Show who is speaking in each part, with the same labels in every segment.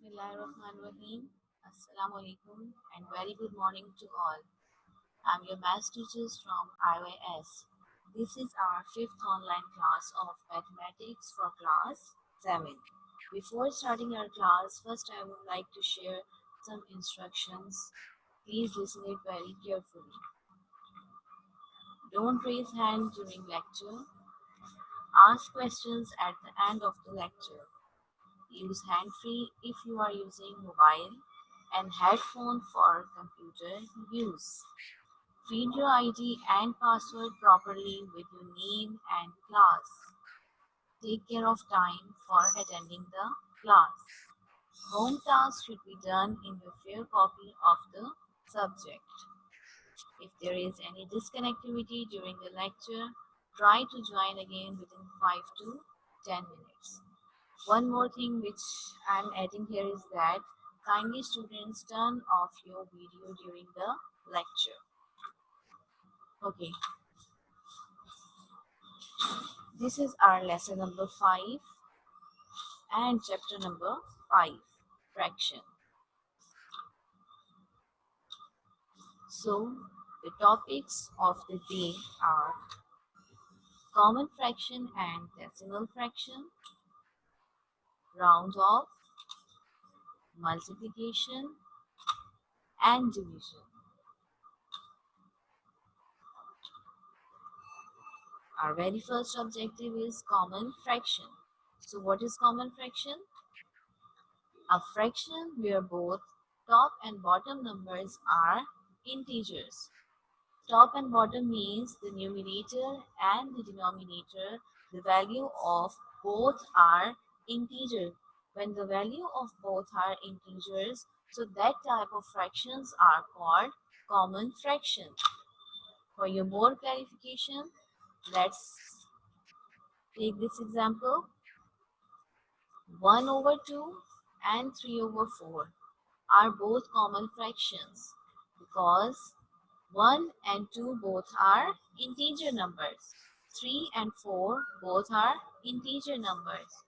Speaker 1: Bismillahirrahmanirrahim. Assalamu alaikum and very good morning to all. I'm your maths teachers from IYS. This is our fifth online class of mathematics for class 7. Before starting our class, first I would like to share some instructions. Please listen it very carefully. Don't raise hand during lecture. Ask questions at the end of the lecture. Use hand-free if you are using mobile and headphone for computer use. Feed your ID and password properly with your name and class. Take care of time for attending the class. Home tasks should be done in your fair copy of the subject. If there is any disconnectivity during the lecture, try to join again within 5 to 10 minutes. One more thing which I'm adding here is that kindly students turn off your video during the lecture. Okay, this is our lesson number 5 and chapter number 5, fraction. So the topics of the day are common fraction and decimal fraction, rounds off, multiplication and division. Our very first objective is common fraction. So what is common fraction? A fraction where both top and bottom numbers are integers. Top and bottom means the numerator and the denominator, the value of both are integer. When the value of both are integers, so that type of fractions are called common fraction. For your more clarification, let's take this example. 1 over 2 and 3 over 4 are both common fractions because 1 and 2 both are integer numbers. 3 and 4 both are integer numbers.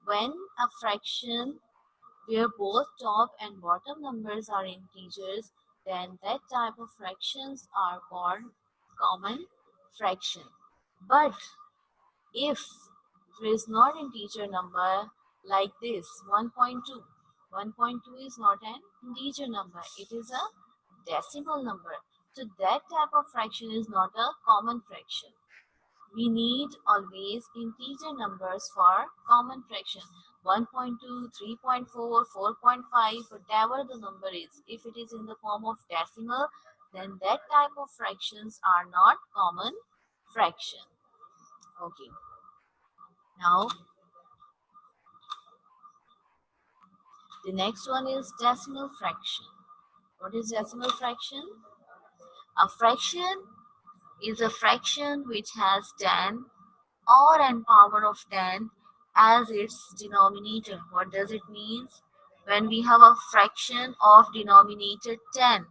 Speaker 1: When a fraction where both top and bottom numbers are integers, then that type of fractions are called common fraction. But if there is not integer number like this 1.2, 1.2 is not an integer number, it is a decimal number. So that type of fraction is not a common fraction. We need always integer numbers for common fraction. 1.2, 3.4, 4.5, whatever the number is. If it is in the form of decimal, then that type of fractions are not common fraction. Okay. Now, the next one is decimal fraction. What is decimal fraction? A fraction is a fraction which has 10 or n power of 10 as its denominator. What does it mean? When we have a fraction of denominator 10,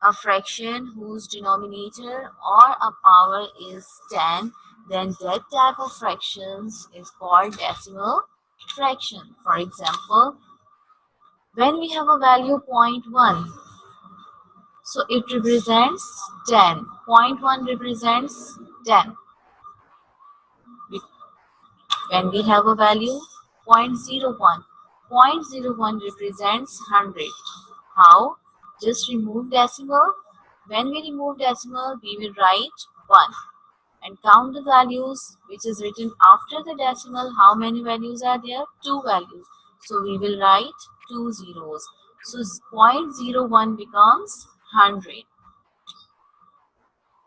Speaker 1: a fraction whose denominator or a power is 10, then that type of fractions is called decimal fraction. For example, when we have a value 0.1, so it represents 10. 0.1 represents 10. When we have a value 0.01, 0.01 represents 100. How? Just remove decimal. When we remove decimal, we will write 1 and count the values which is written after the decimal. How many values are there? 2 values. So we will write 2 zeros. So 0.01 becomes 100.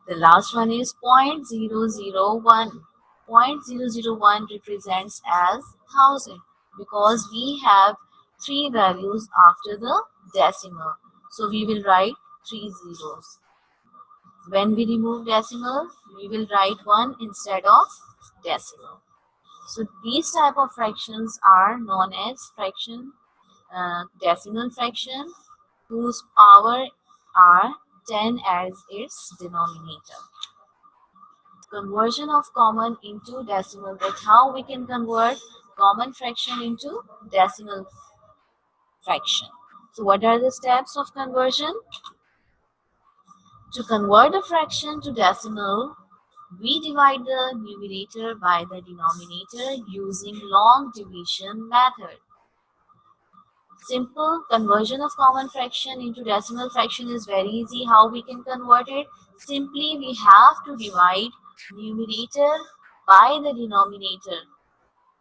Speaker 1: The last one is 0.001. 0.001 represents as 1000 because we have 3 values after the decimal. So we will write 3 zeros. When we remove decimal, we will write 1 instead of decimal. So these type of fractions are known as decimal fraction whose power are 10 as its denominator. Conversion of common into decimal, that how we can convert common fraction into decimal fraction. So what are the steps of conversion? To convert a fraction to decimal, we divide the numerator by the denominator using long division method. Simple conversion of common fraction into decimal fraction is very easy. How we can convert it? Simply we have to divide numerator by the denominator.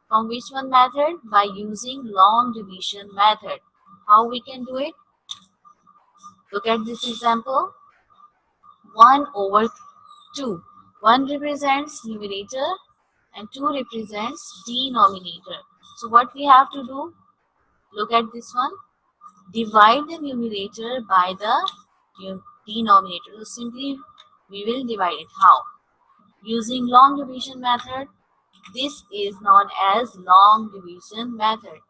Speaker 1: From which one method? By using long division method. How we can do it? Look at this example. 1 over 2. 1 represents numerator and 2 represents denominator. So what we have to do? Look at this one. Divide the numerator by the denominator. So simply we will divide it. How? Using long division method. This is known as long division method.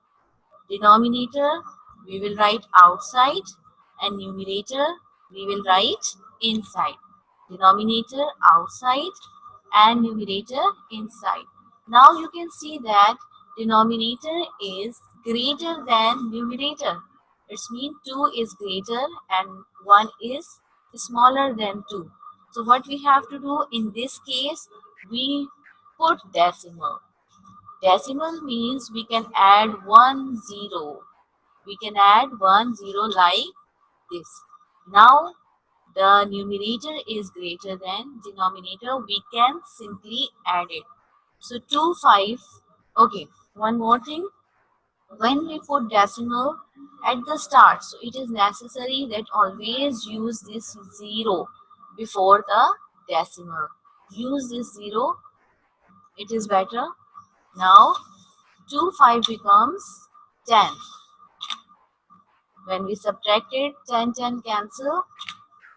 Speaker 1: Denominator we will write outside and numerator we will write inside. Denominator outside and numerator inside. Now you can see that denominator is greater than numerator. It means 2 is greater and 1 is smaller than 2. So what we have to do in this case, we put decimal. Decimal means we can add 1 0. We can add 1 0 like this. Now the numerator is greater than denominator. We can simply add it. So 2 5. Okay, one more thing. When we put decimal at the start, so it is necessary that always use this 0 before the decimal. Use this 0. It is better. Now 2 5 becomes 10. When we subtract it, 10 10 cancel,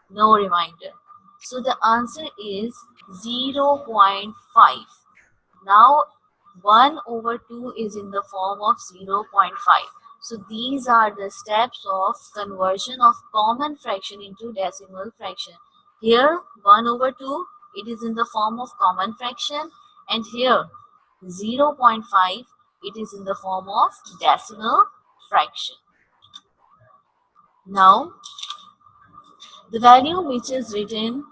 Speaker 1: no remainder. So the answer is 0.5. Now 1 over 2 is in the form of 0.5. So these are the steps of conversion of common fraction into decimal fraction. Here 1 over 2, it is in the form of common fraction, and here 0.5, it is in the form of decimal fraction. Now the value which is written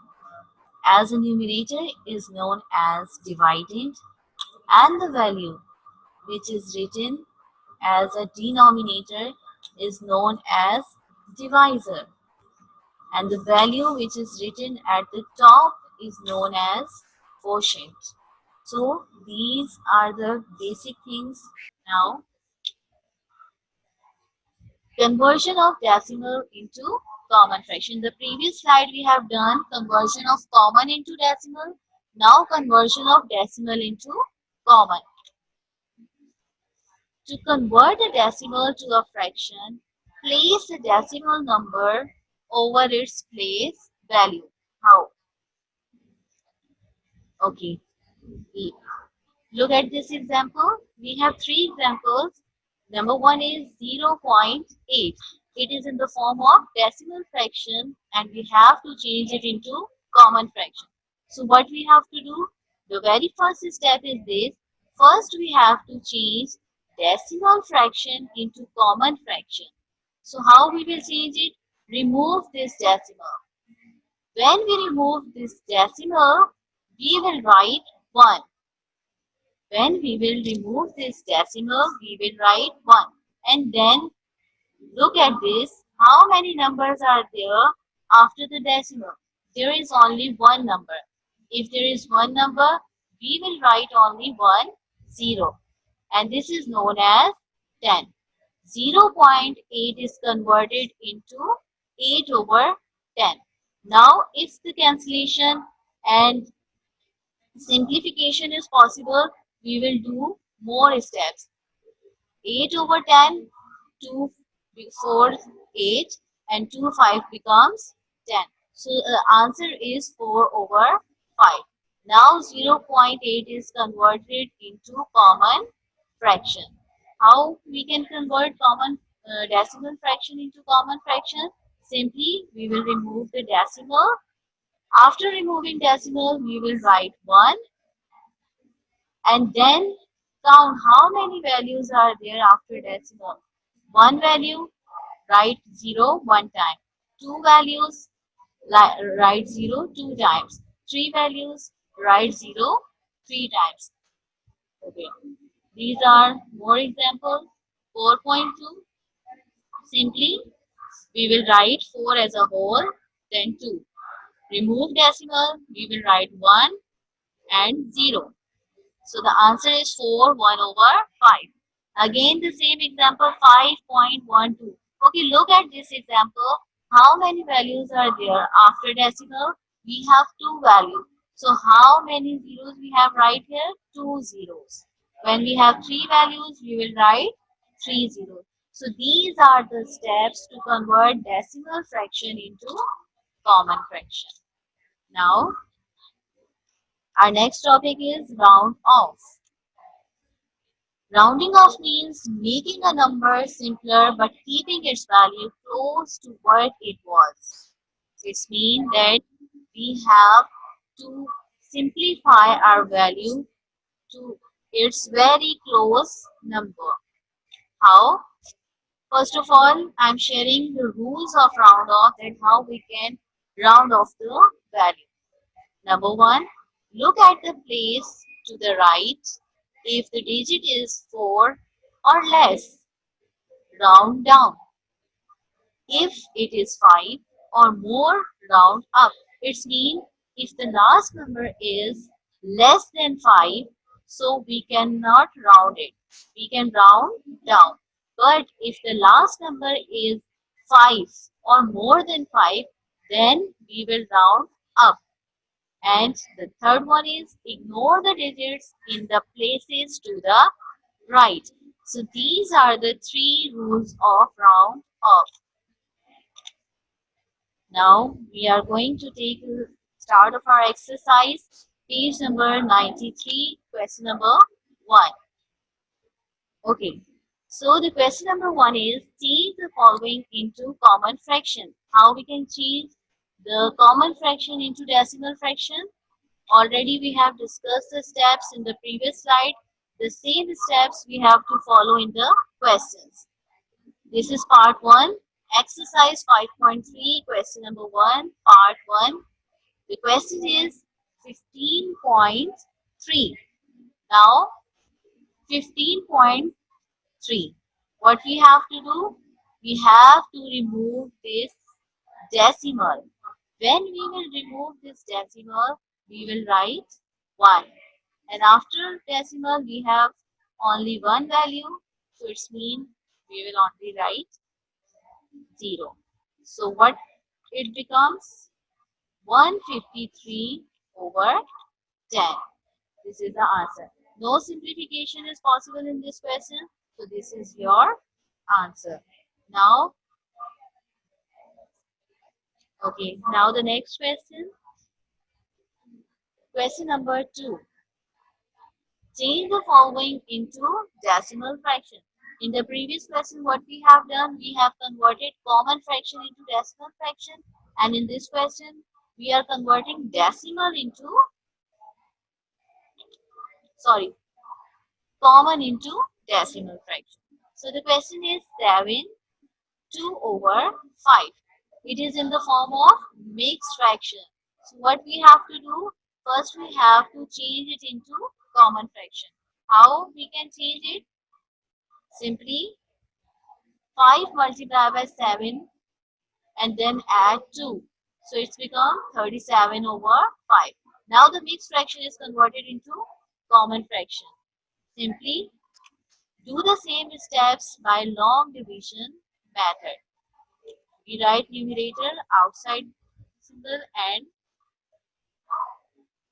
Speaker 1: as a numerator is known as dividend, and the value which is written as a denominator is known as divisor, and the value which is written at the top is known as quotient. So these are the basic things. Now conversion of decimal into common fraction. The previous slide we have done conversion of common into decimal. Now conversion of decimal into common. To convert a decimal to a fraction, place the decimal number over its place value. How? Okay. Look at this example. We have three examples. Number one is 0.8. It is in the form of decimal fraction and we have to change it into common fraction. So what we have to do? The very first step is this. First we have to change decimal fraction into common fraction. So how we will change it? Remove this decimal. When we remove this decimal, we will write 1. When we will remove this decimal, we will write 1. And then look at this. How many numbers are there after the decimal? There is only one number. If there is one number, we will write only 1, 0. And this is known as 10. 0.8 is converted into 8 over 10. Now, if the cancellation and simplification is possible, we will do more steps. 8 over 10, 2, 4, 8 and 2, 5 becomes 10. So the answer is 4 over 5. Now 0.8 is converted into common fraction. How we can convert common decimal fraction into common fraction? Simply we will remove the decimal. After removing decimal, we will write 1 and then Count how many values are there after decimal. One value, write 0 one time. Two values, write 0 two times. Three values, write 0 three times. Okay. These are more examples. 4.2. Simply, we will write 4 as a whole, then 2. Remove decimal, we will write 1 and 0. So the answer is 4, 1 over 5. Again, the same example 5.12. Okay, look at this example. How many values are there after decimal? We have two values. So how many zeros we have right here? Two zeros. When we have three values, we will write three zeros. So these are the steps to convert decimal fraction into common fraction. Now, our next topic is round off. Rounding off means making a number simpler but keeping its value close to what it was. It means that we have to simplify our value to its very close number. How? First of all, I'm sharing the rules of round off and how we can round off the value. Number one, look at the place to the right. If the digit is 4 or less, round down. If it is 5 or more, round up. It means if the last number is less than 5, so we cannot round it. We can round down. But if the last number is 5 or more than 5, then we will round up. And the third one is ignore the digits in the places to the right. So these are the three rules of round off. Now we are going to take a start of our exercise. Page number 93, question number 1. Okay. So the question number 1 is change the following into common fraction. How we can change the common fraction into decimal fraction? Already we have discussed the steps in the previous slide. The same steps we have to follow in the questions. This is part 1, exercise 5.3, question number 1, part 1. The question is 15.3. Now 15.3. What we have to do? We have to remove this decimal. When we will remove this decimal, we will write 1. And after decimal, we have only one value. So it means we will only write 0. So what it becomes? 153 over 10. This is the answer. No simplification is possible in this question. So this is your answer. Now, okay. Now the next question. Question number 2. Change the following into decimal fraction. In the previous question, what we have done, we have converted common fraction into decimal fraction. And in this question, we are converting decimal into, sorry, common into decimal fraction. So the question is 7, 2 over 5. It is in the form of mixed fraction. So what we have to do, first we have to change it into common fraction. How we can change it? Simply 5 multiplied by 7 and then add 2. So it's become 37 over 5. Now the mixed fraction is converted into common fraction. Simply do the same steps by long division method. We write numerator outside symbol and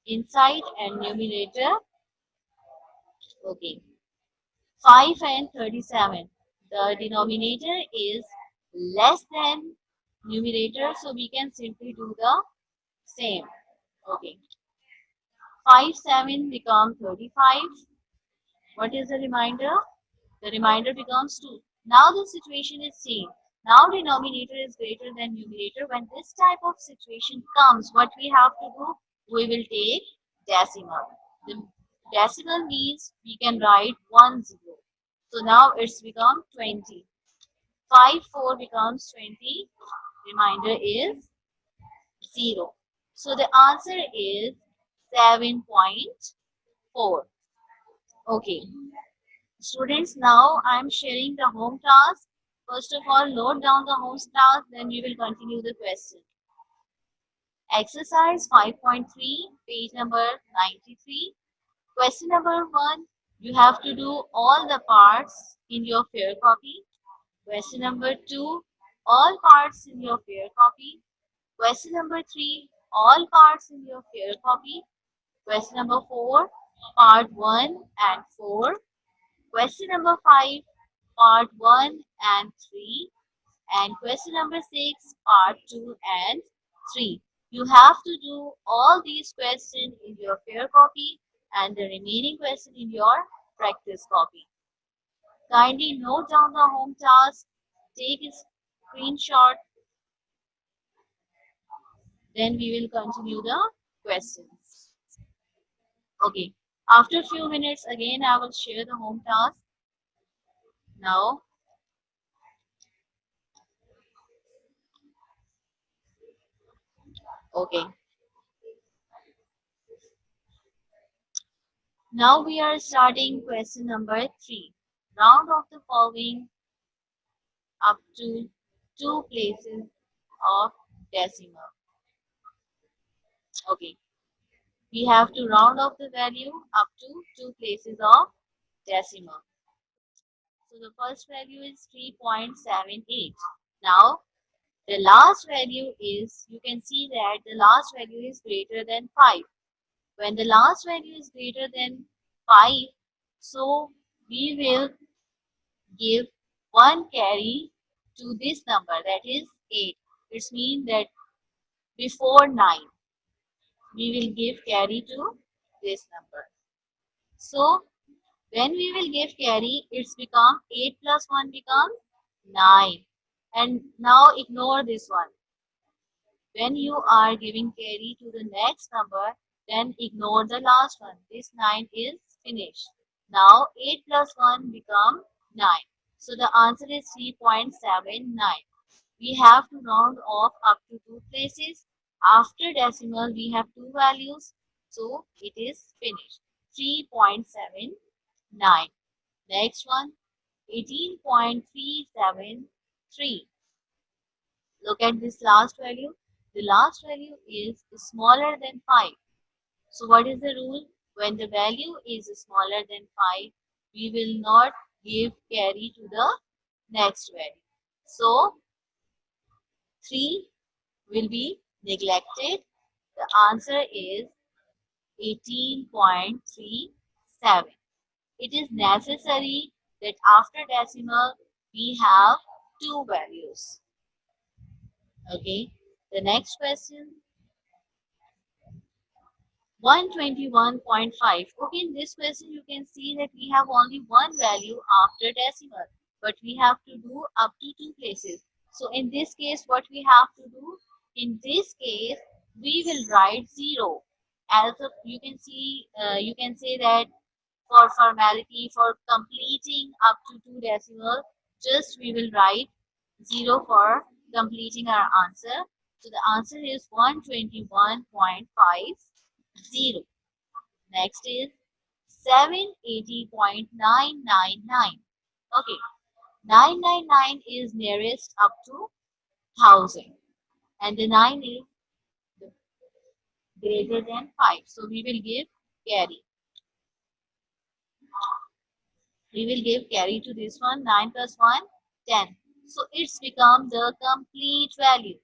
Speaker 1: inside and numerator. Okay. 5 and 37. The denominator is less than numerator, so we can simply do the same. Okay. 5, 7 become 35. What is the remainder? The remainder becomes 2. Now the situation is same. Now denominator is greater than numerator. When this type of situation comes, what we have to do? We will take decimal. The Decimal means we can write 1 0. So now it's become 20. 5 4 becomes 20. Remainder is 0. So the answer is 7.4. Okay. Students, now I'm sharing the home task. First of all, note down the home task, then we will continue the question. Exercise 5.3, page number 93. Question number 1, you have to do all the parts in your fair copy. Question number 2, all parts in your fair copy. Question number 3, all parts in your fair copy. Question number 4, part 1 and 4. Question number 5, part 1 and 3. And question number 6, part 2 and 3. You have to do all these questions in your fair copy and the remaining question in your practice copy. Kindly note down the home task, take a screenshot, then we will continue the questions. Okay, after a few minutes again I will share the home task. Now, okay. Now we are starting question number 3. Round off the following up to 2 places of decimal. Okay, we have to round off the value up to 2 places of decimal. So the first value is 3.78. Now the last value is, you can see that the last value is greater than 5. When the last value is greater than 5, so we will give 1 carry to this number, that is 8. It means that before 9, we will give carry to this number. So when we will give carry, it's become 8 plus 1 becomes 9. And now ignore this one. When you are giving carry to the next number, then ignore the last one. This 9 is finished. Now 8 plus 1 become 9. So the answer is 3.79. We have to round off up to 2 places. After decimal, we have 2 values. So it is finished. 3.79. Next one, 18.373. Look at this last value. The last value is smaller than 5. So what is the rule? When the value is smaller than 5, we will not give carry to the next value. So 3 will be neglected. The answer is 18.37. It is necessary that after decimal we have 2 values. Okay. The next question, 121.5. Okay, in this question you can see that we have only one value after decimal, but we have to do up to 2 places. So in this case, what we have to do? In this case, we will write 0. As of, you can say that for formality, for completing up to 2 decimal, just we will write 0 for completing our answer. So the answer is 121.50. Next is 780.999. Okay, 999 is nearest up to 1000 and the 9 is greater than 5. So we will give carry. We will give carry to this one. 9 plus 1, 10. So it's become the complete value.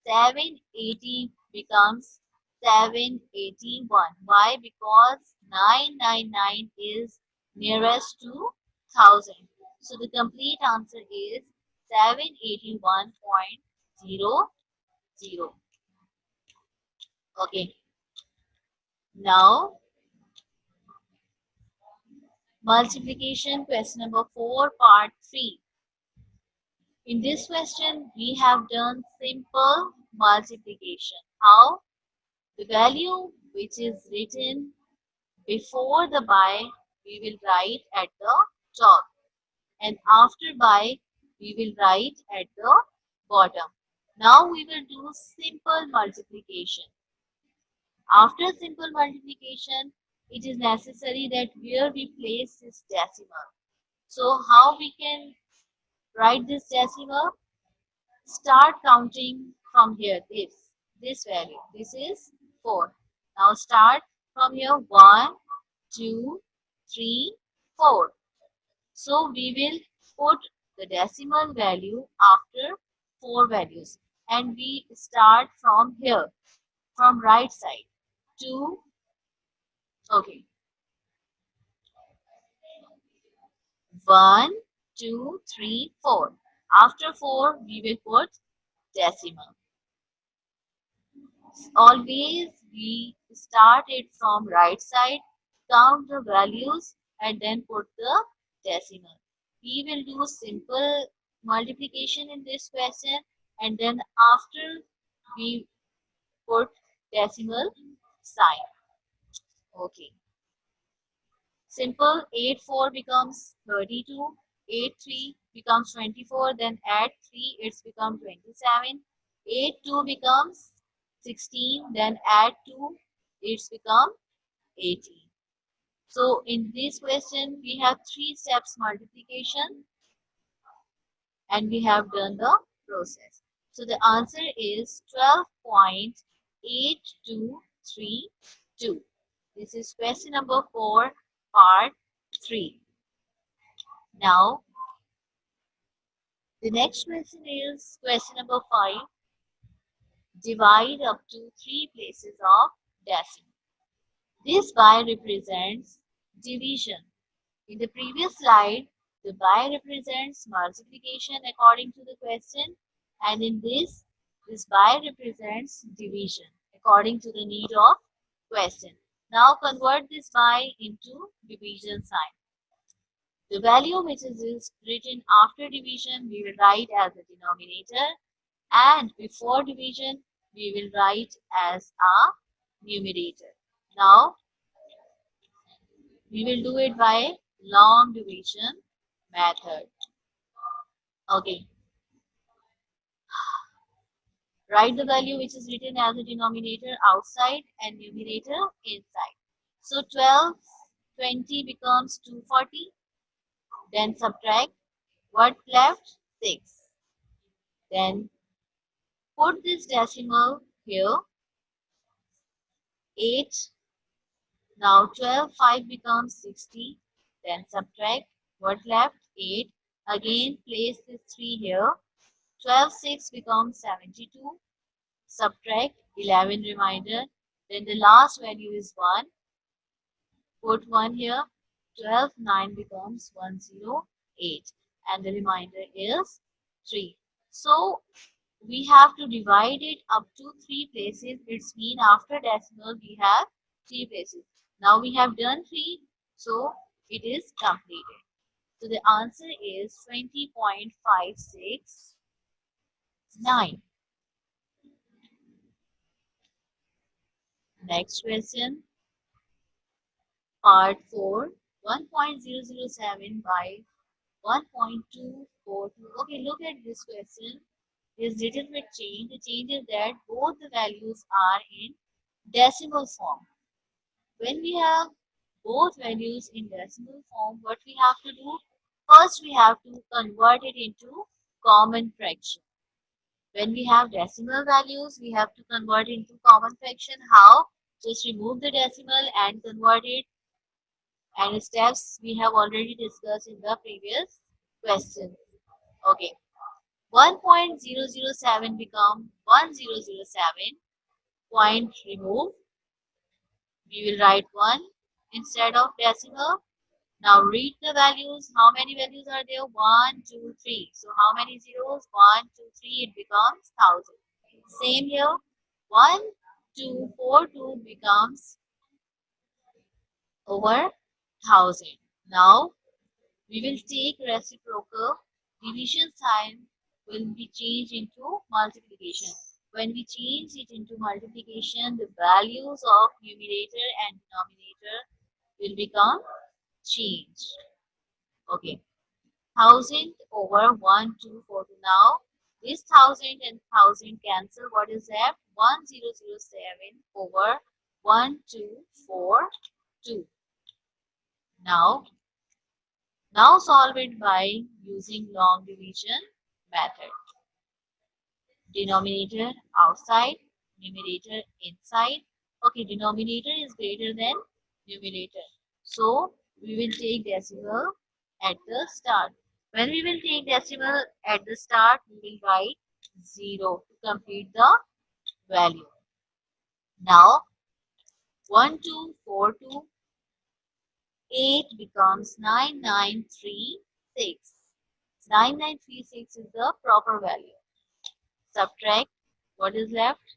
Speaker 1: 780 becomes 781. Why? Because 999 is nearest to 1000. So the complete answer is 781.00. Okay. Now multiplication, question number 4, part 3. In this question, we have done simple multiplication. How? The value which is written Before the by, we will write at the top, and after by, we will write at the bottom. Now we will do simple multiplication. After simple multiplication, it is necessary that where we place this decimal. So how we can write this decimal? Start counting from here. This value. This is 4. Now start from here. 1, 2, 3, 4. So we will put the decimal value after 4 values, and we start from here, from right side. 2. Okay. 1, 2, 3, 4. After 4, we will put decimal. Always we start it from right side, count the values, and then put the decimal. We will do simple multiplication in this question, and then after we put decimal sign. Okay. Simple 8 4 becomes 32, 8 3 becomes 24, then add 3, it's become 27, 8 2 becomes 16, then add 2, it's become 18. So in this question, we have 3 steps multiplication, and we have done the process. So the answer is 12.8232. This is question number 4, part 3. Now, the next question is question number 5. Divide up to 3 places of decimal. This by represents division. In the previous slide, the by represents multiplication according to the question, and in this by represents division according to the need of question. Now convert this by into division sign. The value which is written after division, we will write as a denominator, and before division, we will write as a numerator. Now, we will do it by long division method. Okay. Write the value which is written as a denominator outside and numerator inside. So 12, 20 becomes 240. Then subtract. What left? 6. Then put this decimal here. 8. Now 12, 5 becomes 60. Then subtract. What left? 8. Again place this 3 here. 12, 6 becomes 72. Subtract 11 reminder. Then the last value is 1. Put 1 here. 12, 9 becomes 108. And the remainder is 3. So we have to divide it up to 3 places. It's mean after decimal we have 3 places. Now we have done 3, so it is completed. So the answer is 20.569. Next question, part 4, 1.007 by 1.242. Okay, look at this question. There's little bit change. The change is that both the values are in decimal form. When we have both values in decimal form, what we have to do? First, we have to convert it into common fraction. When we have decimal values, we have to convert into common fraction. How? Just remove the decimal and convert it. And steps we have already discussed in the previous question. Okay. 1.007 become 1007. Point remove. We will write 1 instead of decimal. Now read the values. How many values are there? 1, 2, 3. So how many zeros? 1, 2, 3. It becomes 1000. Same here. 1, 2, 4, 2 becomes over 1000. Now we will take reciprocal. Division sign will be changed into multiplication. When we change it into multiplication, the values of numerator and denominator will become changed. Okay. 1000 over 1242. Now, this 1000 and 1000 cancel. What is left? 1007 over 1242. Now, solve it by using long division method. Denominator outside, numerator inside. Okay, denominator is greater than numerator. So, we will take decimal at the start. When we will take decimal at the start, we will write 0 to complete the value. Now, 1242, 8 becomes 9936. 9936 is the proper value. Subtract what is left?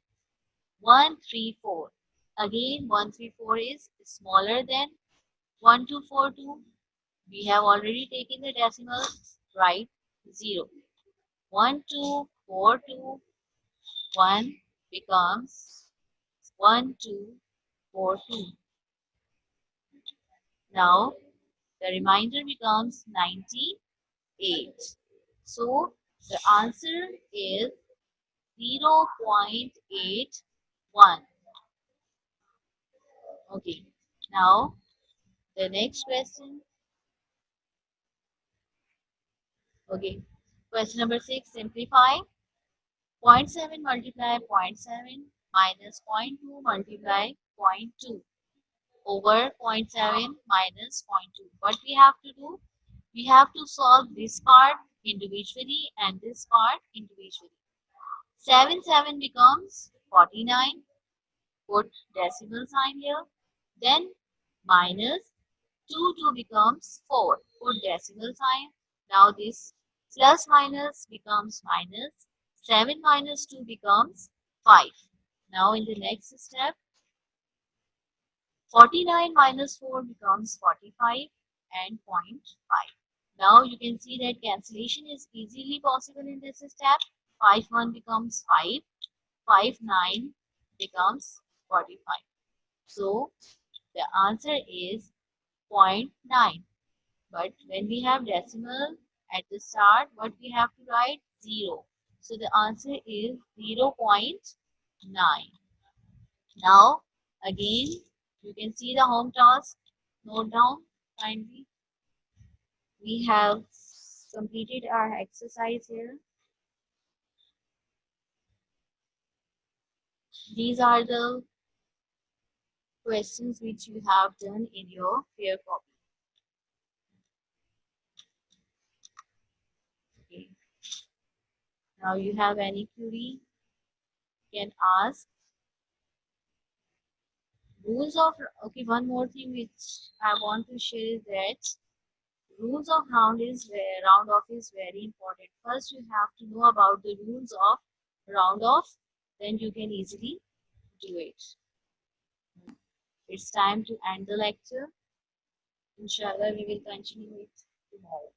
Speaker 1: 134. Again, 134 is smaller than 1242. We have already taken the decimal, right? 0. 1242, 1 becomes 1242. Now, the remainder becomes 98. So, the answer is 0.81. Okay. Now, the next question. Okay. Question number 6. Simplify. 0.7 multiply 0.7 minus 0.2 multiply 0.2 over 0.7 minus 0.2. What we have to do? We have to solve this part individually and this part individually. 7 becomes 49. Put decimal sign here. Then minus 2 becomes 4. Put decimal sign. Now this plus minus becomes minus. 7 minus 2 becomes 5. Now in the next step, 49 minus 4 becomes 45 and 0.5. Now you can see that cancellation is easily possible in this step. 5 1 becomes 5. 5 9 becomes 45. So the answer is 0.9. But when we have decimal at the start, what we have to write? 0. So the answer is 0.9. Now, again, you can see the home task. Note down kindly. We have completed our exercise here. These are the questions which you have done in your fair copy. Okay. Now you have any query, you can ask. Rules of, okay, one more thing which I want to share is that rules of round off is very important. First you have to know about the rules of round off, then you can easily do it. It's time to end the lecture. Inshallah we will continue it tomorrow.